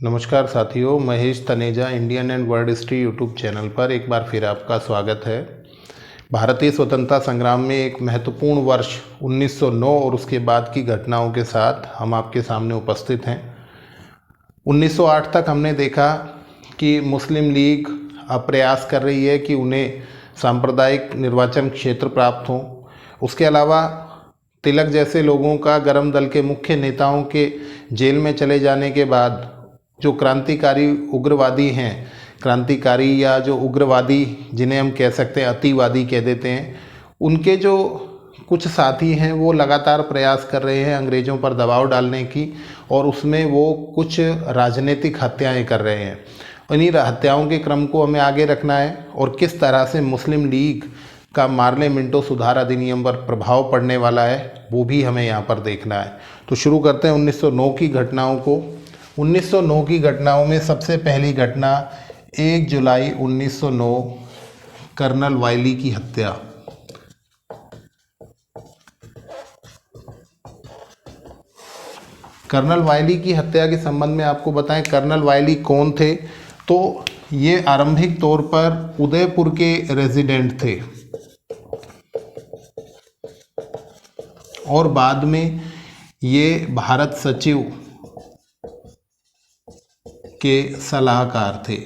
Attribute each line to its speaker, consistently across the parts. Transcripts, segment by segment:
Speaker 1: नमस्कार साथियों, Mahesh Taneja Indian and world history YouTube channel पर एक बार फिर आपका स्वागत है। भारतीय स्वतंत्रता संग्राम में एक महत्वपूर्ण वर्ष 1909 और उसके बाद की घटनाओं के साथ हम आपके सामने उपस्थित हैं। 1908 तक हमने देखा कि मुस्लिम लीग अब प्रयास कर रही है कि उन्हें सांप्रदायिक निर्वाचन क्षेत्र प्राप्त हों। उसके अलावा तिलक जैसे लोगों का गरम दल के मुख्य नेताओं के जेल में चले जाने के बाद जो क्रांतिकारी उग्रवादी हैं, क्रांतिकारी या जो उग्रवादी जिन्हें हम कह सकते हैं अतिवादी कह देते हैं, उनके जो कुछ साथी हैं वो लगातार प्रयास कर रहे हैं अंग्रेज़ों पर दबाव डालने की, और उसमें वो कुछ राजनीतिक हत्याएं कर रहे हैं। इन्हीं हत्याओं के क्रम को हमें आगे रखना है और किस तरह से मुस्लिम लीग का मार्ले मिंटो सुधार अधिनियम पर प्रभाव पड़ने वाला है वो भी हमें यहाँ पर देखना है। तो शुरू करते हैं 1909 की घटनाओं को। 1909 की घटनाओं में सबसे पहली घटना 1 जुलाई 1909 कर्नल वायली की हत्या। कर्नल वायली की हत्या के संबंध में आपको बताएं, कर्नल वायली कौन थे। तो ये आरंभिक तौर पर उदयपुर के रेजिडेंट थे और बाद में ये भारत सचिव के सलाहकार थे।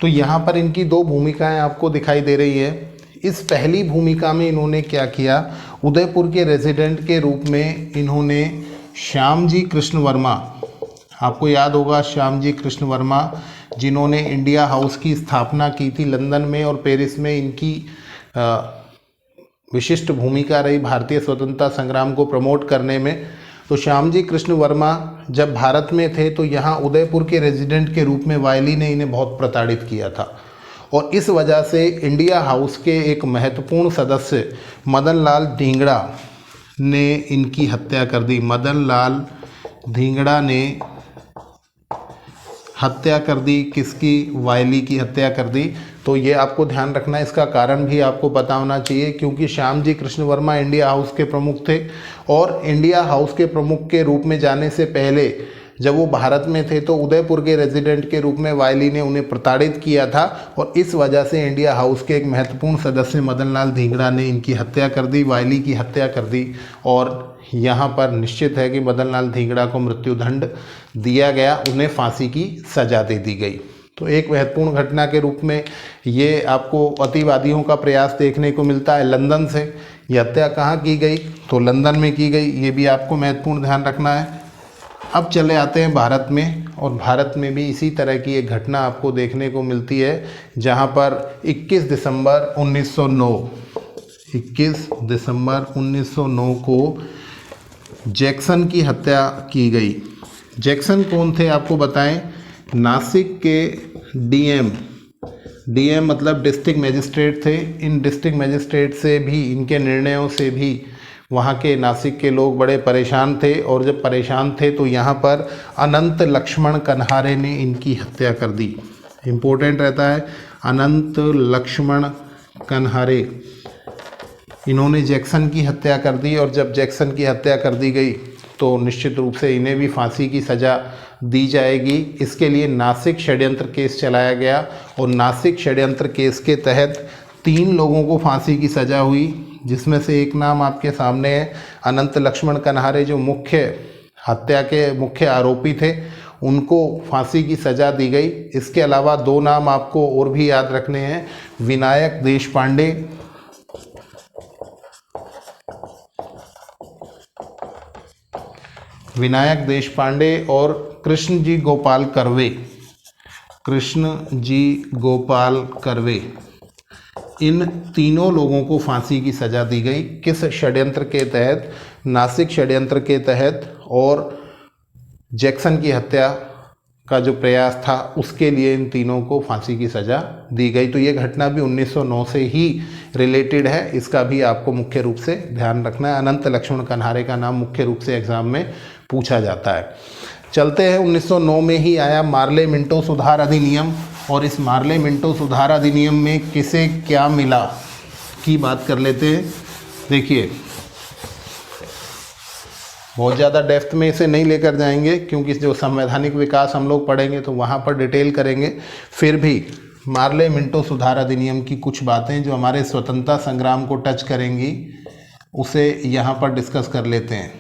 Speaker 1: तो यहाँ पर इनकी दो भूमिकाएं आपको दिखाई दे रही है। इस पहली भूमिका में इन्होंने क्या किया, उदयपुर के रेजिडेंट के रूप में इन्होंने श्यामजी कृष्ण वर्मा, आपको याद होगा श्यामजी कृष्ण वर्मा जिन्होंने इंडिया हाउस की स्थापना की थी लंदन में, और पेरिस में इनकी विशिष्ट भूमिका रही भारतीय स्वतंत्रता संग्राम को प्रमोट करने में। तो श्यामजी कृष्ण वर्मा जब भारत में थे तो यहाँ उदयपुर के रेजिडेंट के रूप में वायली ने इन्हें बहुत प्रताड़ित किया था, और इस वजह से इंडिया हाउस के एक महत्वपूर्ण सदस्य मदन लाल धिंगड़ा ने इनकी हत्या कर दी। मदन लाल धिंगड़ा ने हत्या कर दी। किसकी? वायली की हत्या कर दी। तो ये आपको ध्यान रखना है, इसका कारण भी आपको पता होना चाहिए, क्योंकि श्यामजी कृष्ण वर्मा इंडिया हाउस के प्रमुख थे, और इंडिया हाउस के प्रमुख के रूप में जाने से पहले जब वो भारत में थे तो उदयपुर के रेजिडेंट के रूप में वायली ने उन्हें प्रताड़ित किया था, और इस वजह से इंडिया हाउस के एक महत्वपूर्ण सदस्य मदन लाल धिंगड़ा ने इनकी हत्या कर दी, वायली की हत्या कर दी। और यहाँ पर निश्चित है कि मदन लाल धिंगड़ा को मृत्युदंड दिया गया, उन्हें फांसी की सजा दे दी गई। तो एक महत्वपूर्ण घटना के रूप में ये आपको अतिवादियों का प्रयास देखने को मिलता है। लंदन से ये हत्या कहाँ की गई? तो लंदन में की गई, ये भी आपको महत्वपूर्ण ध्यान रखना है। अब चले आते हैं भारत में, और भारत में भी इसी तरह की एक घटना आपको देखने को मिलती है, जहाँ पर 21 दिसंबर 1909 को जैक्सन की हत्या की गई। जैक्सन कौन थे आपको बताएं? नासिक के डीएम मतलब डिस्ट्रिक्ट मजिस्ट्रेट थे। इन डिस्ट्रिक्ट मजिस्ट्रेट से भी, इनके निर्णयों से भी वहाँ के नासिक के लोग बड़े परेशान थे, और जब परेशान थे तो यहाँ पर अनंत लक्ष्मण कन्हारे ने इनकी हत्या कर दी। इम्पोर्टेंट रहता है, अनंत लक्ष्मण कन्हारे, इन्होंने जैक्सन की हत्या कर दी। और जब जैक्सन की हत्या कर दी गई तो निश्चित रूप से इन्हें भी फांसी की सज़ा दी जाएगी। इसके लिए नासिक षड्यंत्र केस चलाया गया, और नासिक षड्यंत्र केस के तहत 3 लोगों को फांसी की सज़ा हुई, जिसमें से एक नाम आपके सामने है, अनंत लक्ष्मण कन्हारे, जो हत्या के मुख्य आरोपी थे, उनको फांसी की सज़ा दी गई। इसके अलावा 2 नाम आपको और भी याद रखने हैं, विनायक देशपांडे और कृष्णजी गोपाल कर्वे, इन तीनों लोगों को फांसी की सज़ा दी गई। किस षड्यंत्र के तहत? नासिक षड्यंत्र के तहत, और जैक्सन की हत्या का जो प्रयास था उसके लिए इन तीनों को फांसी की सज़ा दी गई। तो ये घटना भी 1909 से ही रिलेटेड है, इसका भी आपको मुख्य रूप से ध्यान रखना है। अनंत लक्ष्मण कन्हारे का नाम मुख्य रूप से एग्जाम में पूछा जाता है। चलते हैं, 1909 में ही आया मार्ले मिंटो सुधार अधिनियम, और इस मार्ले मिंटो सुधार अधिनियम में किसे क्या मिला की बात कर लेते हैं। देखिए, बहुत ज़्यादा डेप्थ में इसे नहीं लेकर जाएंगे, क्योंकि जो संवैधानिक विकास हम लोग पढ़ेंगे तो वहाँ पर डिटेल करेंगे। फिर भी मार्ले मिंटो सुधार अधिनियम की कुछ बातें जो हमारे स्वतंत्रता संग्राम को टच करेंगी उसे यहाँ पर डिस्कस कर लेते हैं।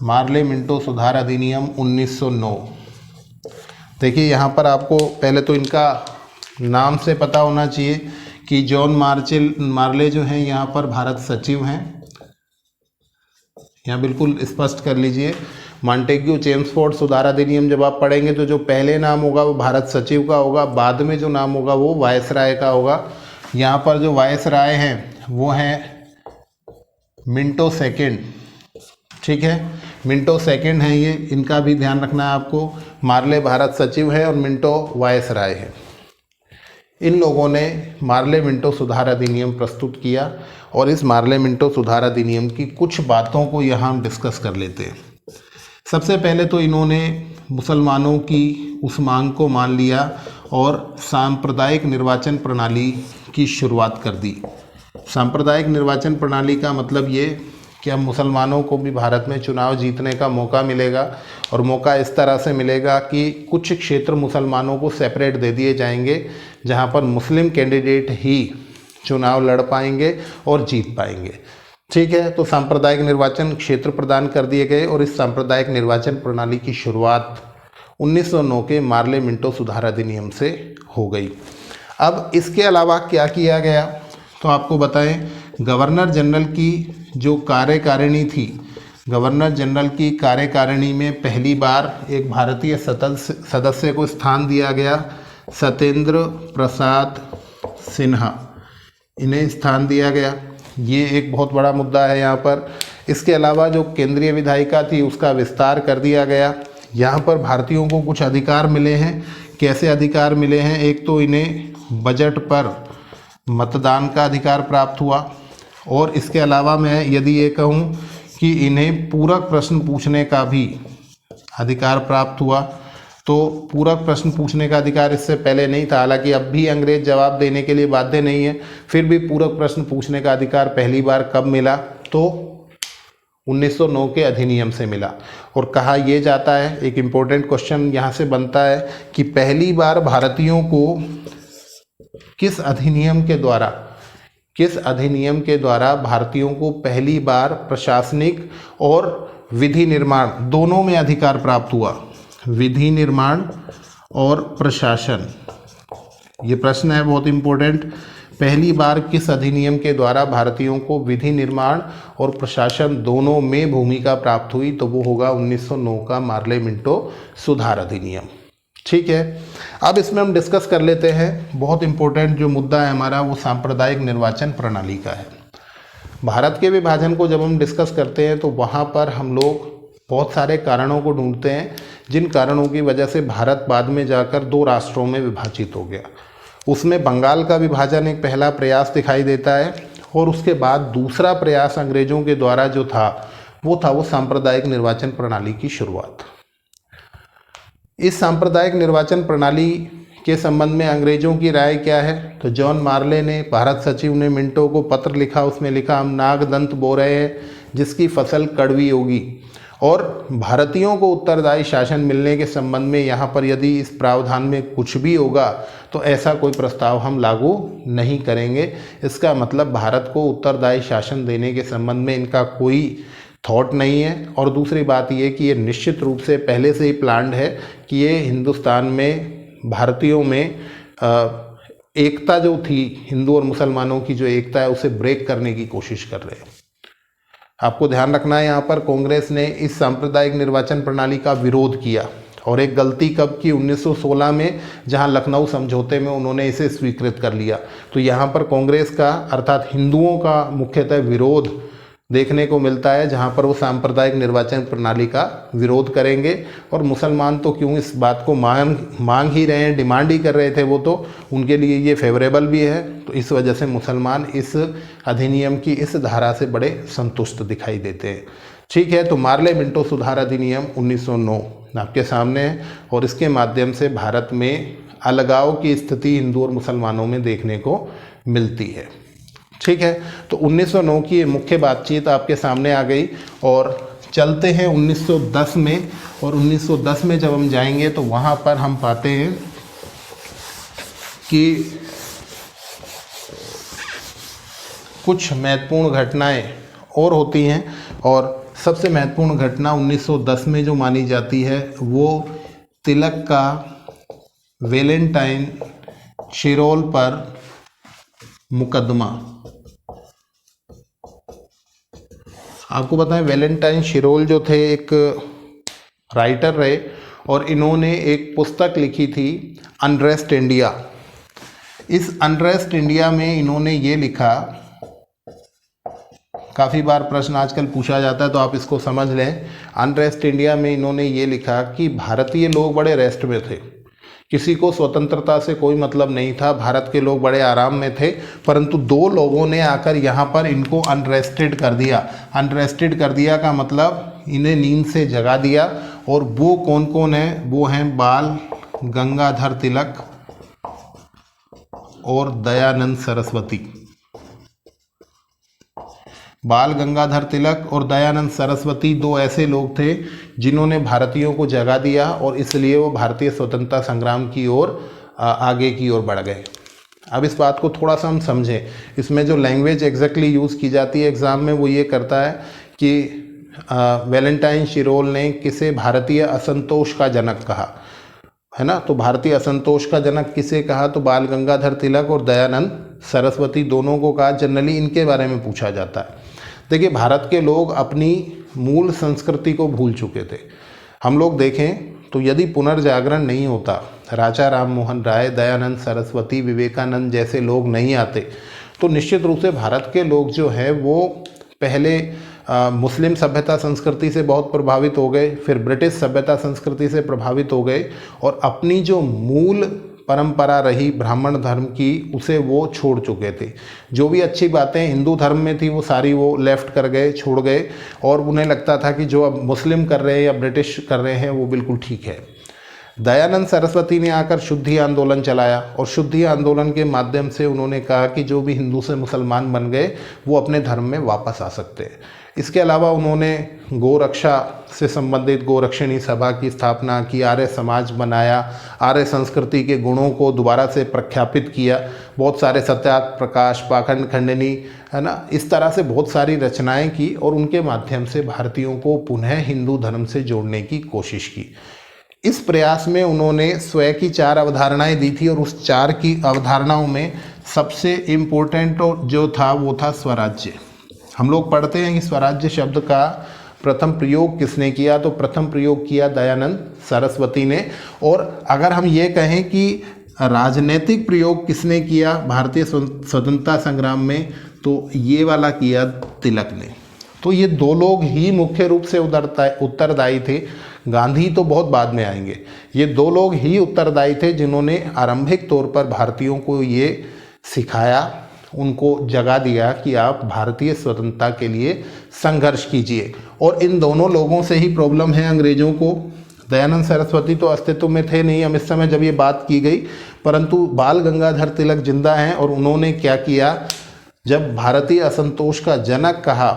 Speaker 1: मार्ले मिंटो सुधार अधिनियम 1909। देखिए यहाँ पर आपको पहले तो इनका नाम से पता होना चाहिए कि जॉन मार्ले जो हैं यहाँ पर भारत सचिव हैं। यहाँ बिल्कुल स्पष्ट कर लीजिए। मॉन्टेग्यू चेम्सफोर्ड सुधार अधिनियम जब आप पढ़ेंगे तो जो पहले नाम होगा वो भारत सचिव का होगा, बाद में जो नाम होगा वो वायसराय का होगा। यहाँ पर जो वायसराय हैं वो हैं मिंटो सेकेंड, ठीक है, मिंटो सेकेंड है ये, इनका भी ध्यान रखना है आपको। मार्ले भारत सचिव है और मिंटो वायसराय है। इन लोगों ने मार्ले मिंटो सुधार अधिनियम प्रस्तुत किया और इस मार्ले मिंटो सुधार अधिनियम की कुछ बातों को यहाँ हम डिस्कस कर लेते हैं। सबसे पहले तो इन्होंने मुसलमानों की उस मांग को मान लिया और सांप्रदायिक निर्वाचन प्रणाली की शुरुआत कर दी। सांप्रदायिक निर्वाचन प्रणाली का मतलब ये कि अब मुसलमानों को भी भारत में चुनाव जीतने का मौका मिलेगा, और मौका इस तरह से मिलेगा कि कुछ क्षेत्र मुसलमानों को सेपरेट दे दिए जाएंगे जहां पर मुस्लिम कैंडिडेट ही चुनाव लड़ पाएंगे और जीत पाएंगे। ठीक है, तो सांप्रदायिक निर्वाचन क्षेत्र प्रदान कर दिए गए और इस सांप्रदायिक निर्वाचन प्रणाली की शुरुआत 1909 के मार्ले मिंटो सुधार अधिनियम से हो गई। अब इसके अलावा क्या किया गया तो आपको बताएं, गवर्नर जनरल की जो कार्यकारिणी थी, गवर्नर जनरल की कार्यकारिणी में पहली बार एक भारतीय सदस्य को स्थान दिया गया, सत्येंद्र प्रसाद सिन्हा, इन्हें स्थान दिया गया। ये एक बहुत बड़ा मुद्दा है यहाँ पर। इसके अलावा जो केंद्रीय विधायिका थी उसका विस्तार कर दिया गया। यहाँ पर भारतीयों को कुछ अधिकार मिले हैं। कैसे अधिकार मिले हैं? एक तो इन्हें बजट पर मतदान का अधिकार प्राप्त हुआ, और इसके अलावा मैं यदि ये कहूँ कि इन्हें पूरक प्रश्न पूछने का भी अधिकार प्राप्त हुआ। तो पूरक प्रश्न पूछने का अधिकार इससे पहले नहीं था, हालांकि अब भी अंग्रेज जवाब देने के लिए बाध्य नहीं है, फिर भी पूरक प्रश्न पूछने का अधिकार पहली बार कब मिला? तो 1909 के अधिनियम से मिला। और कहा यह जाता है, एक इम्पोर्टेंट क्वेश्चन यहाँ से बनता है कि पहली बार भारतीयों को किस अधिनियम के द्वारा भारतीयों को पहली बार प्रशासनिक और विधि निर्माण दोनों में अधिकार प्राप्त हुआ? विधि निर्माण और प्रशासन, ये प्रश्न है बहुत इम्पोर्टेंट। पहली बार किस अधिनियम के द्वारा भारतीयों को विधि निर्माण और प्रशासन दोनों में भूमिका प्राप्त हुई? तो वो होगा 1909 का मार्ले मिंटो सुधार अधिनियम। ठीक है, अब इसमें हम डिस्कस कर लेते हैं। बहुत इम्पोर्टेंट जो मुद्दा है हमारा वो सांप्रदायिक निर्वाचन प्रणाली का है। भारत के विभाजन को जब हम डिस्कस करते हैं तो वहाँ पर हम लोग बहुत सारे कारणों को ढूंढते हैं, जिन कारणों की वजह से भारत बाद में जाकर 2 राष्ट्रों में विभाजित हो गया। उसमें बंगाल का विभाजन एक पहला प्रयास दिखाई देता है, और उसके बाद दूसरा प्रयास अंग्रेजों के द्वारा जो था वो सांप्रदायिक निर्वाचन प्रणाली की शुरुआत। इस सांप्रदायिक निर्वाचन प्रणाली के संबंध में अंग्रेजों की राय क्या है? तो जॉन मार्ले ने, भारत सचिव ने मिंटो को पत्र लिखा, उसमें लिखा हम नागदंत बो रहे हैं जिसकी फसल कड़वी होगी, और भारतीयों को उत्तरदायी शासन मिलने के संबंध में यहाँ पर यदि इस प्रावधान में कुछ भी होगा तो ऐसा कोई प्रस्ताव हम लागू नहीं करेंगे। इसका मतलब भारत को उत्तरदायी शासन देने के संबंध में इनका कोई थॉट नहीं है। और दूसरी बात ये कि ये निश्चित रूप से पहले से ही प्लान्ड है कि ये हिंदुस्तान में भारतीयों में एकता जो थी, हिंदू और मुसलमानों की जो एकता है, उसे ब्रेक करने की कोशिश कर रहे हैं। आपको ध्यान रखना है, यहाँ पर कांग्रेस ने इस सांप्रदायिक निर्वाचन प्रणाली का विरोध किया, और एक गलती कब की? 1916 में, जहाँ लखनऊ समझौते में उन्होंने इसे स्वीकृत कर लिया। तो यहाँ पर कांग्रेस का अर्थात हिंदुओं का मुख्यतः विरोध देखने को मिलता है, जहाँ पर वो सांप्रदायिक निर्वाचन प्रणाली का विरोध करेंगे। और मुसलमान तो क्यों इस बात को मांग ही रहे हैं, डिमांड ही कर रहे थे, वो तो उनके लिए ये फेवरेबल भी है। तो इस वजह से मुसलमान इस अधिनियम की इस धारा से बड़े संतुष्ट दिखाई देते हैं। ठीक है, तो मार्ले मिंटो सुधार अधिनियम 1909 आपके सामने है, और इसके माध्यम से भारत में अलगाव की स्थिति हिंदू और मुसलमानों में देखने को मिलती है। ठीक है, तो 1909 की मुख्य बातचीत आपके सामने आ गई, और चलते हैं 1910 में, और 1910 में जब हम जाएंगे तो वहाँ पर हम पाते हैं कि कुछ महत्वपूर्ण घटनाएं और होती हैं, और सबसे महत्वपूर्ण घटना 1910 में जो मानी जाती है वो तिलक का वैलेंटाइन शिरोल पर मुकदमा। आपको पता है वैलेंटाइन शिरोल जो थे एक राइटर रहे, और इन्होंने एक पुस्तक लिखी थी अनरेस्ट इंडिया। इस अनरेस्ट इंडिया में इन्होंने ये लिखा, काफ़ी बार प्रश्न आजकल पूछा जाता है तो आप इसको समझ लें। अनरेस्ट इंडिया में इन्होंने ये लिखा कि भारतीय लोग बड़े रेस्ट में थे, किसी को स्वतंत्रता से कोई मतलब नहीं था, भारत के लोग बड़े आराम में थे, परंतु दो लोगों ने आकर यहाँ पर इनको अनरेस्टेड कर दिया। अनरेस्टेड कर दिया का मतलब इन्हें नींद से जगा दिया, और वो कौन कौन है? वो हैं बाल गंगाधर तिलक और दयानंद सरस्वती। बाल गंगाधर तिलक और दयानंद सरस्वती दो ऐसे लोग थे जिन्होंने भारतीयों को जगा दिया, और इसलिए वो भारतीय स्वतंत्रता संग्राम की ओर आगे की ओर बढ़ गए। अब इस बात को थोड़ा सा हम समझें। इसमें जो लैंग्वेज एग्जैक्टली यूज़ की जाती है एग्ज़ाम में वो ये करता है कि वैलेंटाइन शिरोल ने किसे भारतीय असंतोष का जनक कहा, है ना। तो भारतीय असंतोष का जनक किसे कहा? तो बाल गंगाधर तिलक और दयानंद सरस्वती दोनों को कहा। जनरली इनके बारे में पूछा जाता है। देखिए, भारत के लोग अपनी मूल संस्कृति को भूल चुके थे। हम लोग देखें तो यदि पुनर्जागरण नहीं होता, राजा राम मोहन राय, दयानंद सरस्वती, विवेकानंद जैसे लोग नहीं आते, तो निश्चित रूप से भारत के लोग जो है वो पहले मुस्लिम सभ्यता संस्कृति से बहुत प्रभावित हो गए, फिर ब्रिटिश सभ्यता संस्कृति से प्रभावित हो गए, और अपनी जो मूल परंपरा रही ब्राह्मण धर्म की उसे वो छोड़ चुके थे। जो भी अच्छी बातें हिंदू धर्म में थी वो सारी वो लेफ्ट कर गए, छोड़ गए, और उन्हें लगता था कि जो अब मुस्लिम कर रहे हैं या ब्रिटिश कर रहे हैं वो बिल्कुल ठीक है। दयानंद सरस्वती ने आकर शुद्धि आंदोलन चलाया, और शुद्धि आंदोलन के माध्यम से उन्होंने कहा कि जो भी हिंदू से मुसलमान बन गए वो अपने धर्म में वापस आ सकते हैं। इसके अलावा उन्होंने गोरक्षा से संबंधित गोरक्षिणी सभा की स्थापना की, आर्य समाज बनाया, आर्य संस्कृति के गुणों को दोबारा से प्रख्यापित किया। बहुत सारे सत्यार्थ प्रकाश, पाखंड खंडनी, है ना, इस तरह से बहुत सारी रचनाएं की, और उनके माध्यम से भारतीयों को पुनः हिंदू धर्म से जोड़ने की कोशिश की। इस प्रयास में उन्होंने स्वयं की 4 अवधारणाएं दी थी, और उस 4 की अवधारणाओं में सबसे इम्पोर्टेंट जो था वो था स्वराज्य। हम लोग पढ़ते हैं कि स्वराज्य शब्द का प्रथम प्रयोग किसने किया? तो प्रथम प्रयोग किया दयानंद सरस्वती ने। और अगर हम ये कहें कि राजनीतिक प्रयोग किसने किया भारतीय स्वतंत्रता संग्राम में, तो ये वाला किया तिलक ने। तो ये दो लोग ही मुख्य रूप से उत्तरदायी थे। गांधी तो बहुत बाद में आएंगे। ये दो लोग ही उत्तरदायी थे जिन्होंने आरंभिक तौर पर भारतीयों को ये सिखाया, उनको जगा दिया कि आप भारतीय स्वतंत्रता के लिए संघर्ष कीजिए। और इन दोनों लोगों से ही प्रॉब्लम है अंग्रेज़ों को। दयानंद सरस्वती तो अस्तित्व में थे नहीं हम इस समय जब ये बात की गई, परंतु बाल गंगाधर तिलक जिंदा हैं, और उन्होंने क्या किया, जब भारतीय असंतोष का जनक कहा,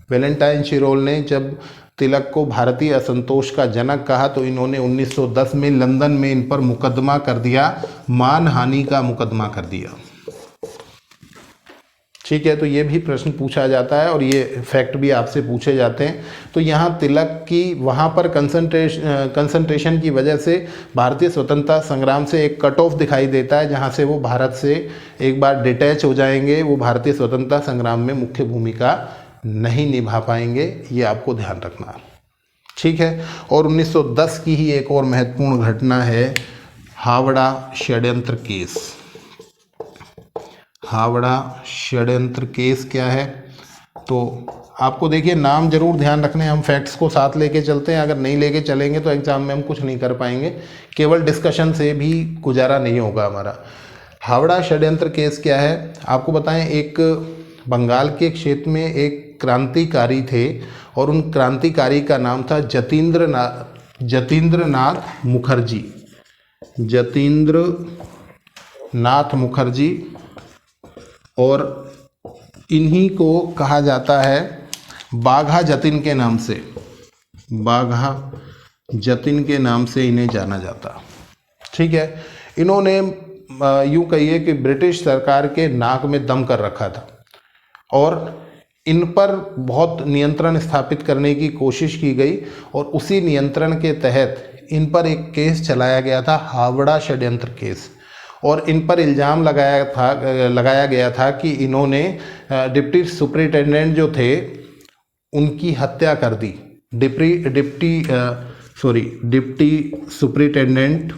Speaker 1: वैलेंटाइन शिरोल ने जब तिलक को भारतीय असंतोष का जनक कहा, तो इन्होंने 1910 में लंदन में इन पर मुकदमा कर दिया, मानहानि का मुकदमा कर दिया। ठीक है, तो ये भी प्रश्न पूछा जाता है और ये फैक्ट भी आपसे पूछे जाते हैं। तो यहाँ तिलक की वहाँ पर कंसंट्रेशन की वजह से भारतीय स्वतंत्रता संग्राम से एक कट ऑफ दिखाई देता है, जहाँ से वो भारत से एक बार डिटैच हो जाएंगे, वो भारतीय स्वतंत्रता संग्राम में मुख्य भूमिका नहीं निभा पाएंगे। ये आपको ध्यान रखना, ठीक है। और 1910 की ही एक और महत्वपूर्ण घटना है हावड़ा षड्यंत्र केस। हावड़ा षड्यंत्र केस क्या है, तो आपको देखिए नाम जरूर ध्यान रखने, हम फैक्ट्स को साथ लेके चलते हैं, अगर नहीं लेके चलेंगे तो एग्जाम में हम कुछ नहीं कर पाएंगे, केवल डिस्कशन से भी गुजारा नहीं होगा हमारा। हावड़ा षड्यंत्र केस क्या है, आपको बताएं, एक बंगाल के क्षेत्र में एक क्रांतिकारी थे और उन क्रांतिकारी का नाम था जतीन्द्र नाथ मुखर्जी। जतीन्द्र नाथ मुखर्जी, और इन्हीं को कहा जाता है बाघा जतिन के नाम से, बाघा जतिन के नाम से इन्हें जाना जाता। ठीक है, इन्होंने यूँ कहिए कि ब्रिटिश सरकार के नाक में दम कर रखा था और इन पर बहुत नियंत्रण स्थापित करने की कोशिश की गई और उसी नियंत्रण के तहत इन पर एक केस चलाया गया था, हावड़ा षड्यंत्र केस। और इन पर इल्ज़ाम लगाया गया था कि इन्होंने डिप्टी सुपरिटेंडेंट जो थे उनकी हत्या कर दी। डिप्टी सुपरिटेंडेंट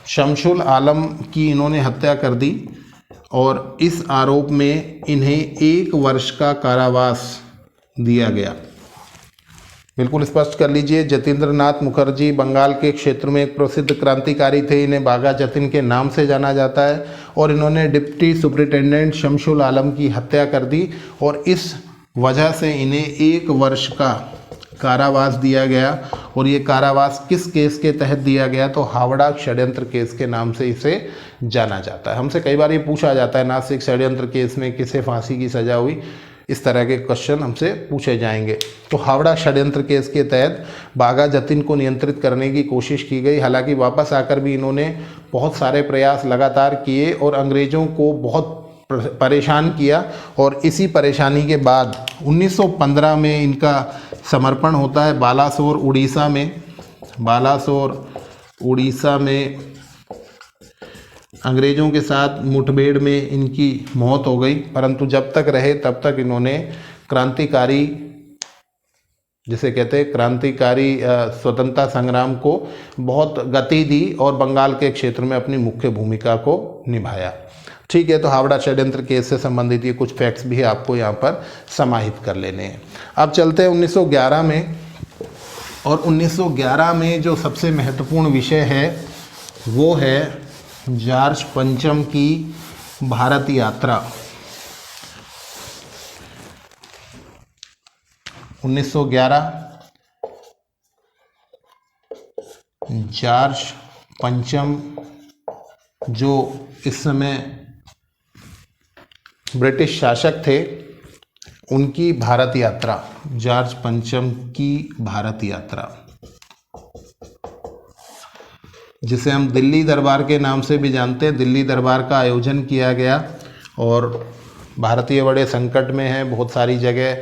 Speaker 1: शमशुल आलम की इन्होंने हत्या कर दी और इस आरोप में इन्हें 1 वर्ष का कारावास दिया गया। बिल्कुल स्पष्ट कर लीजिए, जतीन्द्र नाथ मुखर्जी बंगाल के क्षेत्र में एक प्रसिद्ध क्रांतिकारी थे। इन्हें बाघा जतिन के नाम से जाना जाता है और इन्होंने डिप्टी सुपरिटेंडेंट शमशुल आलम की हत्या कर दी और इस वजह से इन्हें 1 वर्ष का कारावास दिया गया। और ये कारावास किस केस के तहत दिया गया? तो हावड़ा षड्यंत्र केस के नाम से इसे जाना जाता है। हमसे कई बार ये पूछा जाता है, नासिक षड्यंत्र केस में किसे फांसी की सज़ा हुई, इस तरह के क्वेश्चन हमसे पूछे जाएंगे। तो हावड़ा षड्यंत्र केस के तहत बाघा जतिन को नियंत्रित करने की कोशिश की गई। हालांकि वापस आकर भी इन्होंने बहुत सारे प्रयास लगातार किए और अंग्रेज़ों को बहुत परेशान किया और इसी परेशानी के बाद 1915 में इनका समर्पण होता है बालासोर उड़ीसा में अंग्रेज़ों के साथ मुठभेड़ में इनकी मौत हो गई। परंतु जब तक रहे तब तक इन्होंने क्रांतिकारी, जिसे कहते हैं क्रांतिकारी स्वतंत्रता संग्राम को बहुत गति दी और बंगाल के क्षेत्र में अपनी मुख्य भूमिका को निभाया। ठीक है, तो हावड़ा षड्यंत्र केस से संबंधित ये कुछ फैक्ट्स भी आपको यहाँ पर समाहित कर लेने हैं। अब चलते हैं 1911 में, और 1911 में जो सबसे महत्वपूर्ण विषय है वो है जॉर्ज पंचम की भारत यात्रा। 1911 जॉर्ज पंचम जो इस समय ब्रिटिश शासक थे, उनकी भारत यात्रा, जॉर्ज पंचम की भारत यात्रा, जिसे हम दिल्ली दरबार के नाम से भी जानते हैं। दिल्ली दरबार का आयोजन किया गया और भारतीय बड़े संकट में हैं। बहुत सारी जगह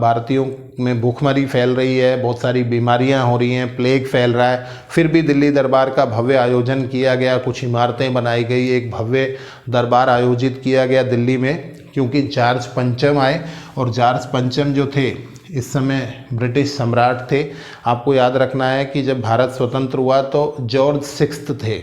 Speaker 1: भारतीयों में भूखमरी फैल रही है, बहुत सारी बीमारियां हो रही हैं, प्लेग फैल रहा है, फिर भी दिल्ली दरबार का भव्य आयोजन किया गया। कुछ इमारतें बनाई गई, एक भव्य दरबार आयोजित किया गया दिल्ली में, क्योंकि जॉर्ज पंचम आए। और जॉर्ज पंचम जो थे इस समय ब्रिटिश सम्राट थे। आपको याद रखना है कि जब भारत स्वतंत्र हुआ तो जॉर्ज 6 थे,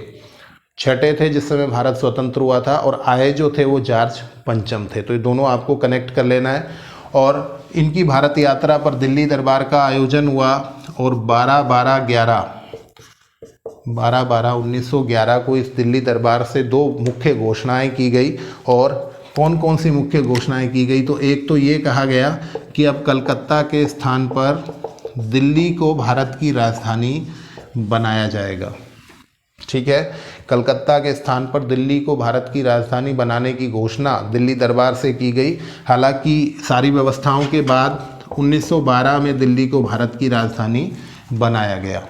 Speaker 1: 6 थे जिस समय भारत स्वतंत्र हुआ था, और आए जो थे वो जॉर्ज पंचम थे। तो ये दोनों आपको कनेक्ट कर लेना है। और इनकी भारत यात्रा पर दिल्ली दरबार का आयोजन हुआ और 12/12/1911 को इस दिल्ली दरबार से 2 मुख्य घोषणाएं की गई। और कौन कौन सी मुख्य घोषणाएं की गई? तो एक तो ये कहा गया कि अब कलकत्ता के स्थान पर दिल्ली को भारत की राजधानी बनाया जाएगा। ठीक है, कलकत्ता के स्थान पर दिल्ली को भारत की राजधानी बनाने की घोषणा दिल्ली दरबार से की गई। हालांकि सारी व्यवस्थाओं के बाद 1912 में दिल्ली को भारत की राजधानी बनाया गया।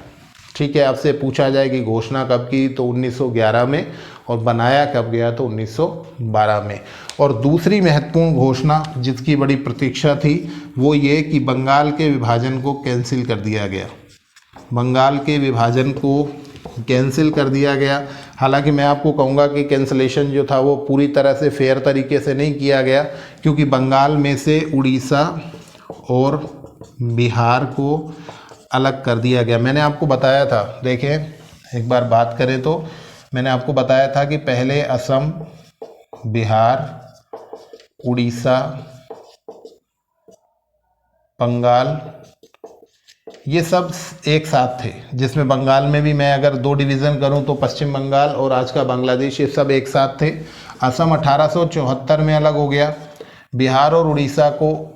Speaker 1: ठीक है, आपसे पूछा जाए कि घोषणा कब की, तो 1911 में, और बनाया कब गया, तो 1912 में। और दूसरी महत्वपूर्ण घोषणा जिसकी बड़ी प्रतीक्षा थी वो ये कि बंगाल के विभाजन को कैंसिल कर दिया गया। बंगाल के विभाजन को कैंसिल कर दिया गया। हालांकि मैं आपको कहूँगा कि कैंसलेशन जो था वो पूरी तरह से फेयर तरीके से नहीं किया गया, क्योंकि बंगाल में से उड़ीसा और बिहार को अलग कर दिया गया। मैंने आपको बताया था, देखें एक बार बात करें तो मैंने आपको बताया था कि पहले असम, बिहार, उड़ीसा, बंगाल, ये सब एक साथ थे, जिसमें बंगाल में भी मैं अगर 2 डिवीज़न करूं तो पश्चिम बंगाल और आज का बांग्लादेश, ये सब एक साथ थे। असम 1874 में अलग हो गया। बिहार और उड़ीसा को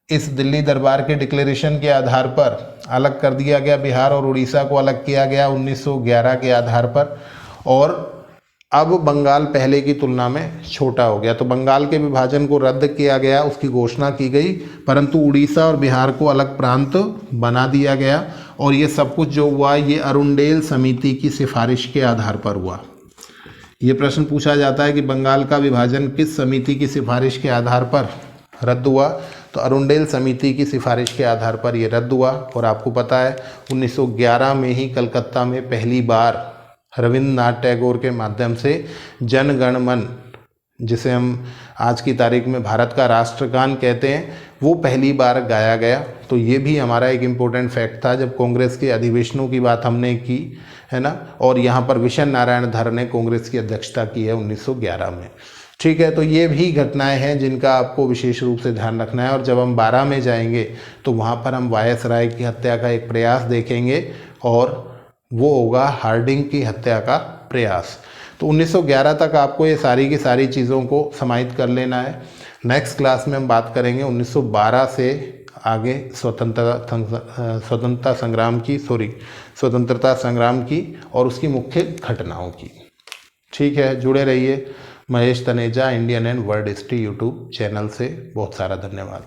Speaker 1: इस दिल्ली दरबार के डिक्लेरेशन के आधार पर अलग कर दिया गया। बिहार और उड़ीसा को अलग किया गया 1911 के आधार पर। और अब बंगाल पहले की तुलना में छोटा हो गया। तो बंगाल के विभाजन को रद्द किया गया, उसकी घोषणा की गई, परंतु उड़ीसा और बिहार को अलग प्रांत बना दिया गया। और ये सब कुछ जो हुआ ये अरुंडेल समिति की सिफारिश के आधार पर हुआ। ये प्रश्न पूछा जाता है कि बंगाल का विभाजन किस समिति की सिफारिश के आधार पर रद्द हुआ, तो अरुंडेल समिति की सिफारिश के आधार पर ये रद्द हुआ। और आपको पता है 1911 में ही कलकत्ता में पहली बार रविंद्रनाथ टैगोर के माध्यम से जन गण मन, जिसे हम आज की तारीख में भारत का राष्ट्रगान कहते हैं, वो पहली बार गाया गया। तो ये भी हमारा एक इम्पोर्टेंट फैक्ट था जब कांग्रेस के अधिवेशनों की बात हमने की है ना। और यहाँ पर विशन नारायण धर ने कांग्रेस की अध्यक्षता की है 1911 में। ठीक है, तो ये भी घटनाएं हैं जिनका आपको विशेष रूप से ध्यान रखना है। और जब हम 12 में जाएंगे तो वहाँ पर हम वायसराय की हत्या का एक प्रयास देखेंगे और वो होगा हार्डिंग की हत्या का प्रयास। तो 1911 तक आपको ये सारी की सारी चीज़ों को समाहित कर लेना है। नेक्स्ट क्लास में हम बात करेंगे 1912 से आगे स्वतंत्रता संग्राम की और उसकी मुख्य घटनाओं की। ठीक है, जुड़े रहिए Mahesh Taneja Indian and world history YouTube channel से। बहुत सारा धन्यवाद।